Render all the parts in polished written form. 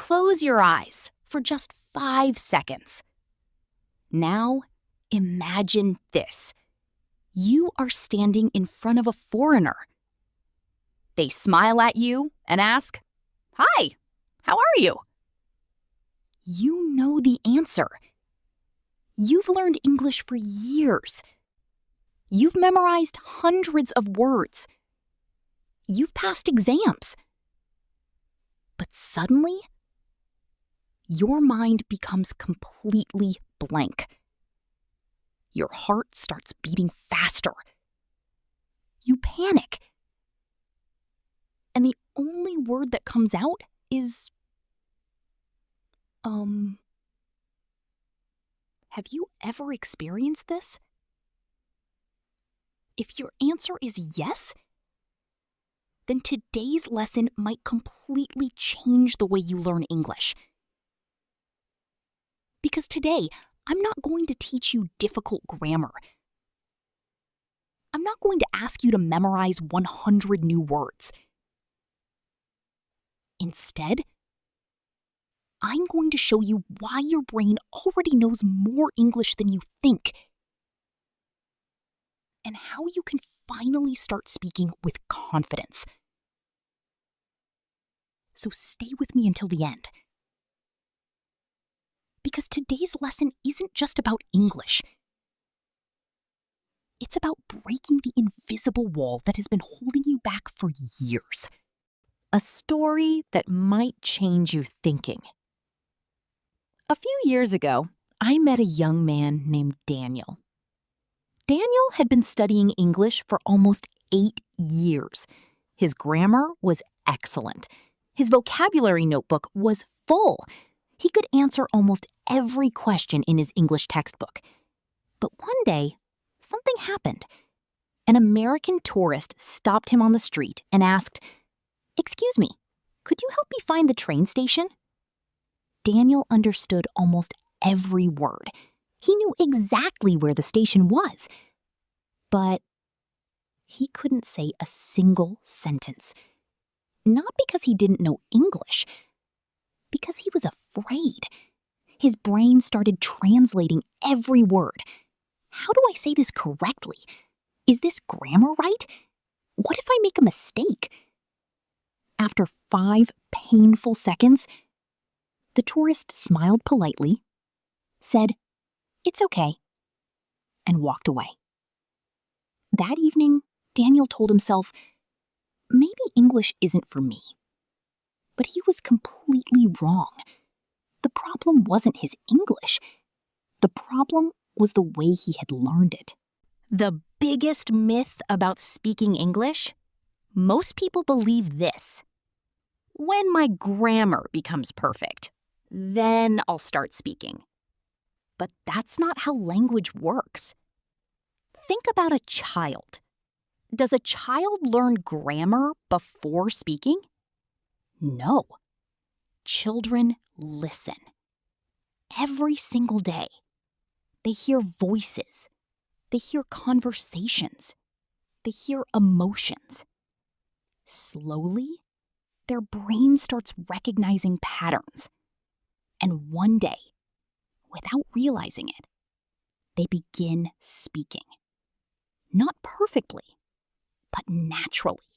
Close your eyes for just 5 seconds. Now, imagine this. You are standing in front of a foreigner. They smile at you and ask, "Hi, how are you?" You know the answer. You've learned English for years. You've memorized hundreds of words. You've passed exams. But suddenly, your mind becomes completely blank. Your heart starts beating faster. You panic. And the only word that comes out is, Have you ever experienced this? If your answer is yes, then today's lesson might completely change the way you learn English. Because today, I'm not going to teach you difficult grammar. I'm not going to ask you to memorize 100 new words. Instead, I'm going to show you why your brain already knows more English than you think, and how you can finally start speaking with confidence. So stay with me until the end. Because today's lesson isn't just about English. It's about breaking the invisible wall that has been holding you back for years. A story that might change your thinking. A few years ago, I met a young man named Daniel. Daniel had been studying English for almost 8 years. His grammar was excellent. His vocabulary notebook was full. He could answer almost every question in his English textbook. But one day, something happened. An American tourist stopped him on the street and asked, "Excuse me, could you help me find the train station?" Daniel understood almost every word. He knew exactly where the station was. But he couldn't say a single sentence. Not because he didn't know English, because he was afraid. His brain started translating every word. How do I say this correctly? Is this grammar right? What if I make a mistake? After 5 painful seconds, the tourist smiled politely, said, "It's okay," and walked away. That evening, Daniel told himself, maybe English isn't for me. But he was completely wrong. The problem wasn't his English. The problem was the way he had learned it. The biggest myth about speaking English? Most people believe this. When my grammar becomes perfect, then I'll start speaking. But that's not how language works. Think about a child. Does a child learn grammar before speaking? No. Children listen. Every single day. They hear voices. They hear conversations. They hear emotions. Slowly, their brain starts recognizing patterns. And one day, without realizing it, they begin speaking. Not perfectly, but naturally.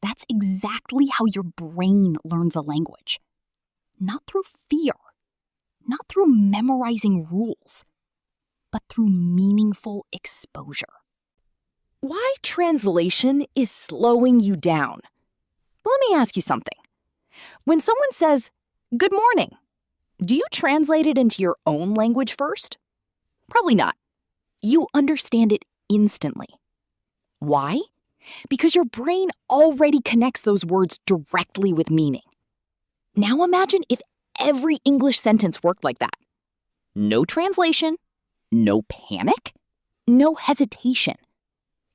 That's exactly how your brain learns a language. Not through fear, not through memorizing rules, but through meaningful exposure. Why translation is slowing you down? Let me ask you something. When someone says, "Good morning," do you translate it into your own language first? Probably not. You understand it instantly. Why? Because your brain already connects those words directly with meaning. Now imagine if every English sentence worked like that. No translation, no panic, no hesitation.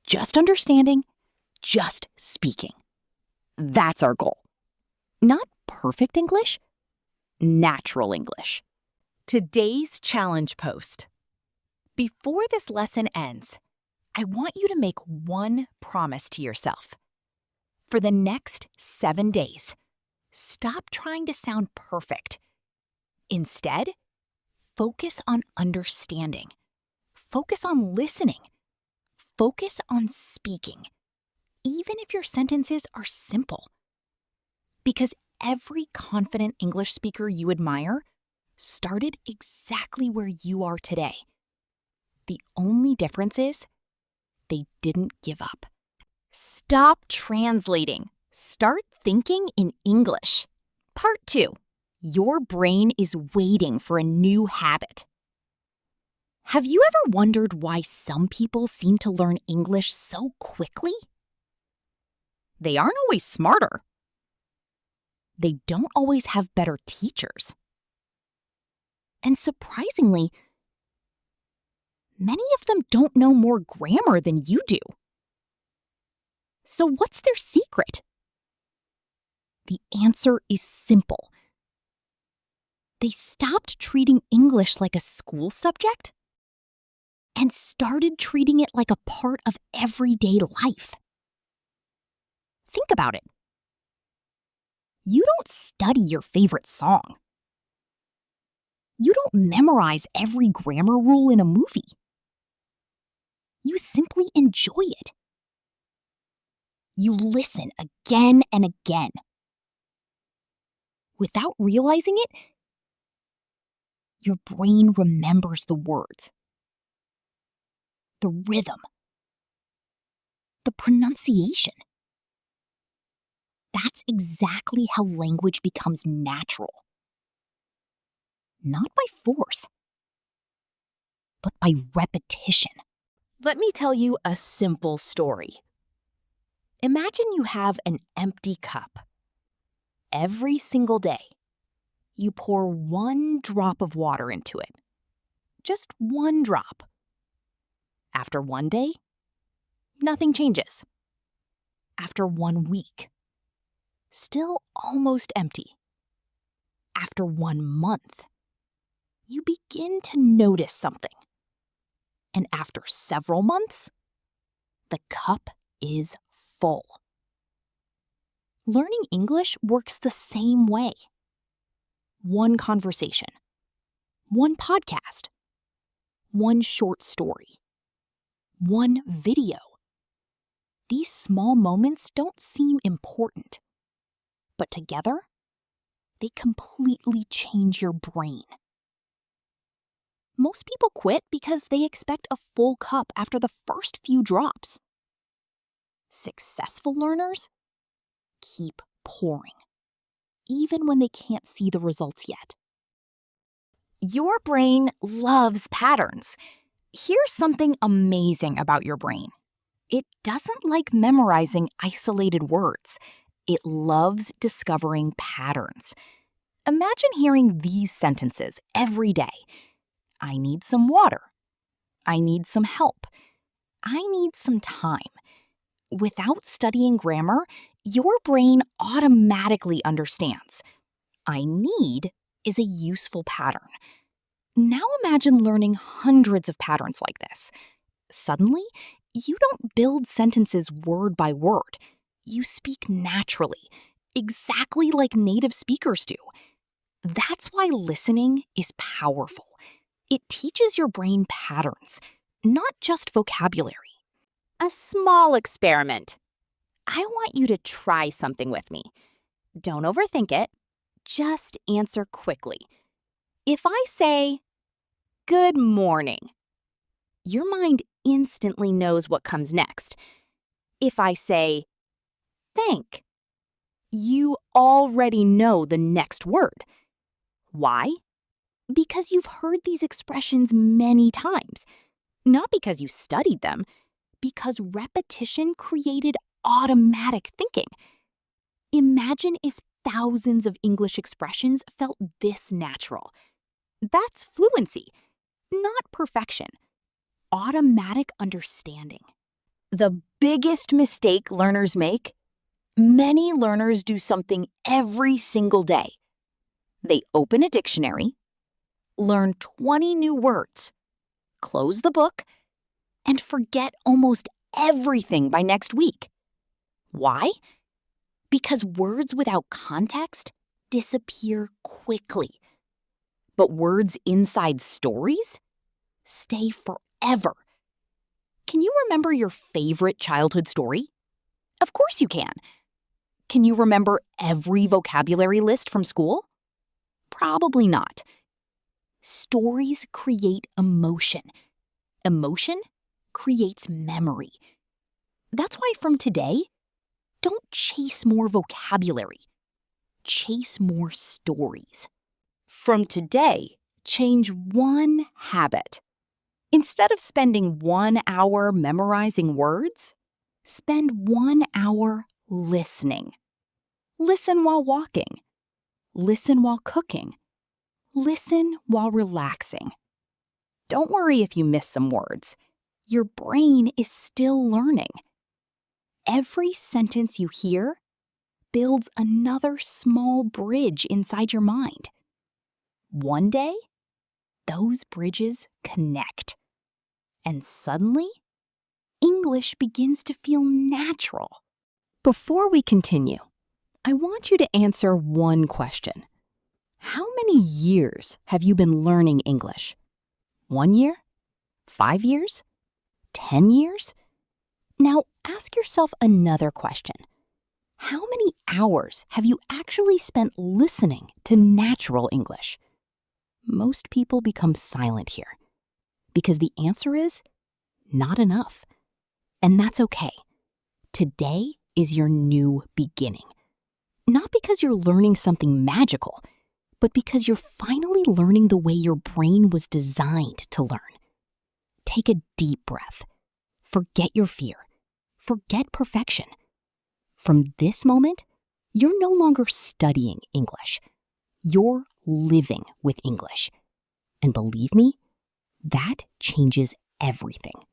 Just understanding, just speaking. That's our goal. Not perfect English, natural English. Today's challenge post. Before this lesson ends, I want you to make one promise to yourself. For the next 7 days, Stop trying to sound perfect. Instead, focus on understanding. Focus on listening. Focus on speaking, even if your sentences are simple. Because every confident English speaker you admire started exactly where you are today. The only difference is they didn't give up. Stop translating. Start thinking in English. Part 2. Your brain is waiting for a new habit. Have you ever wondered why some people seem to learn English so quickly? They aren't always smarter. They don't always have better teachers. And surprisingly, many of them don't know more grammar than you do. So what's their secret? The answer is simple. They stopped treating English like a school subject and started treating it like a part of everyday life. Think about it. You don't study your favorite song. You don't memorize every grammar rule in a movie. You simply enjoy it. You listen again and again. Without realizing it, your brain remembers the words, the rhythm, the pronunciation. That's exactly how language becomes natural. Not by force, but by repetition. Let me tell you a simple story. Imagine you have an empty cup. Every single day, you pour 1 drop of water into it. Just 1 drop. After 1 day, nothing changes. After 1 week, still almost empty. After 1 month, you begin to notice something. And after several months, the cup is full. Learning English works the same way. 1 conversation, 1 podcast, 1 short story, 1 video. These small moments don't seem important, but together, they completely change your brain. Most people quit because they expect a full cup after the first few drops. Successful learners keep pouring, even when they can't see the results yet. Your brain loves patterns. Here's something amazing about your brain. It doesn't like memorizing isolated words. It loves discovering patterns. Imagine hearing these sentences every day. I need some water. I need some help. I need some time. Without studying grammar, your brain automatically understands. I need is a useful pattern. Now imagine learning hundreds of patterns like this. Suddenly, you don't build sentences word by word. You speak naturally, exactly like native speakers do. That's why listening is powerful. It teaches your brain patterns, not just vocabulary. A small experiment. I want you to try something with me. Don't overthink it. Just answer quickly. If I say, "Good morning," your mind instantly knows what comes next. If I say, "Thank," you already know the next word. Why? Because you've heard these expressions many times. Not because you studied them, because repetition created automatic thinking. Imagine if thousands of English expressions felt this natural. That's fluency, not perfection. Automatic understanding. The biggest mistake learners make? Many learners do something every single day. They open a dictionary, learn 20 new words, close the book, and forget almost everything by next week. Why? Because words without context disappear quickly. But words inside stories stay forever. Can you remember your favorite childhood story? Of course you can. Can you remember every vocabulary list from school? Probably not. Stories create emotion. Emotion creates memory. That's why from today, don't chase more vocabulary. Chase more stories. From today, change one habit. Instead of spending 1 hour memorizing words, spend 1 hour listening. Listen while walking. Listen while cooking. Listen while relaxing. Don't worry if you miss some words. Your brain is still learning. Every sentence you hear builds another small bridge inside your mind. One day, those bridges connect. And suddenly, English begins to feel natural. Before we continue, I want you to answer one question. How many years have you been learning English? 1 year? 5 years? 10 years? Now ask yourself another question. How many hours have you actually spent listening to natural English? Most people become silent here because the answer is not enough. And that's okay. Today is your new beginning. Not because you're learning something magical, but because you're finally learning the way your brain was designed to learn. Take a deep breath. Forget your fear. Forget perfection. From this moment, you're no longer studying English. You're living with English. And believe me, that changes everything.